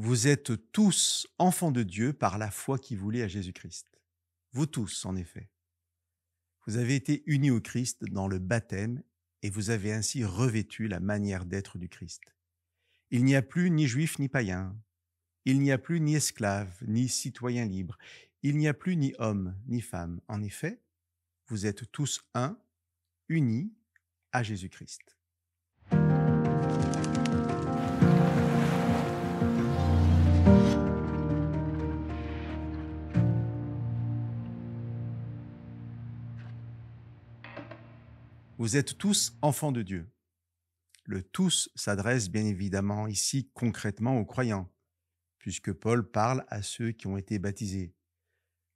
Vous êtes tous enfants de Dieu par la foi qui vous lie à Jésus-Christ. Vous tous, en effet. Vous avez été unis au Christ dans le baptême et vous avez ainsi revêtu la manière d'être du Christ. Il n'y a plus ni juif ni païen. Il n'y a plus ni esclave ni citoyen libre. Il n'y a plus ni homme ni femme. En effet, vous êtes tous un, unis à Jésus-Christ. Vous êtes tous enfants de Dieu. Le tous s'adresse bien évidemment ici concrètement aux croyants, puisque Paul parle à ceux qui ont été baptisés.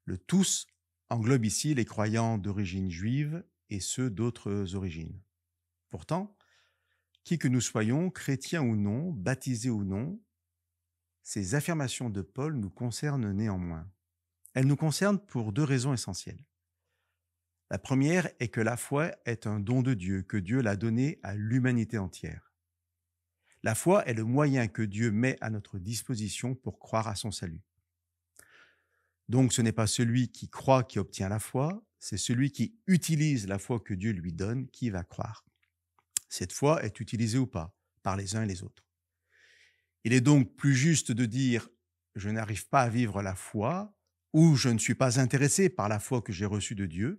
Le tous englobe ici les croyants d'origine juive et ceux d'autres origines. Pourtant, qui que nous soyons, chrétiens ou non, baptisés ou non, ces affirmations de Paul nous concernent néanmoins. Elles nous concernent pour deux raisons essentielles. La première est que la foi est un don de Dieu, que Dieu l'a donné à l'humanité entière. La foi est le moyen que Dieu met à notre disposition pour croire à son salut. Donc ce n'est pas celui qui croit qui obtient la foi, c'est celui qui utilise la foi que Dieu lui donne qui va croire. Cette foi est utilisée ou pas par les uns et les autres. Il est donc plus juste de dire je n'arrive pas à vivre la foi ou je ne suis pas intéressé par la foi que j'ai reçue de Dieu.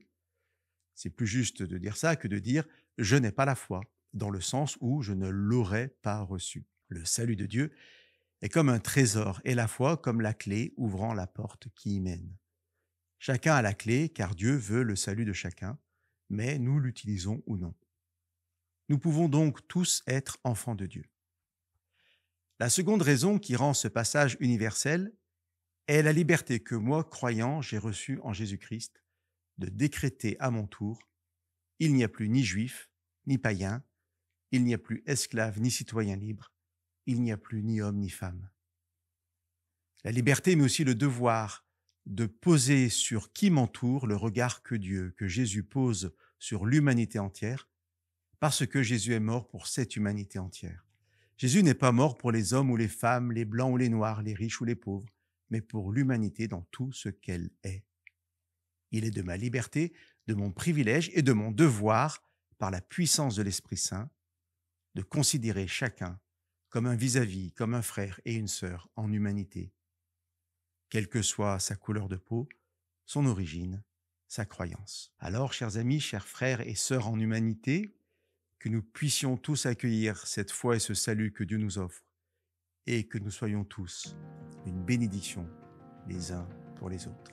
C'est plus juste de dire ça que de dire je n'ai pas la foi, dans le sens où je ne l'aurais pas reçue. Le salut de Dieu est comme un trésor et la foi comme la clé ouvrant la porte qui y mène. Chacun a la clé car Dieu veut le salut de chacun, mais nous l'utilisons ou non. Nous pouvons donc tous être enfants de Dieu. La seconde raison qui rend ce passage universel est la liberté que moi, croyant, j'ai reçue en Jésus-Christ de décréter à mon tour « Il n'y a plus ni juif, ni païen, il n'y a plus esclave, ni citoyen libre, il n'y a plus ni homme, ni femme. » La liberté, mais aussi le devoir de poser sur qui m'entoure le regard que Dieu, que Jésus pose sur l'humanité entière, parce que Jésus est mort pour cette humanité entière. Jésus n'est pas mort pour les hommes ou les femmes, les blancs ou les noirs, les riches ou les pauvres, mais pour l'humanité dans tout ce qu'elle est. Il est de ma liberté, de mon privilège et de mon devoir, par la puissance de l'Esprit Saint, de considérer chacun comme un vis-à-vis, comme un frère et une sœur en humanité, quelle que soit sa couleur de peau, son origine, sa croyance. Alors, chers amis, chers frères et sœurs en humanité, que nous puissions tous accueillir cette foi et ce salut que Dieu nous offre, et que nous soyons tous une bénédiction les uns pour les autres.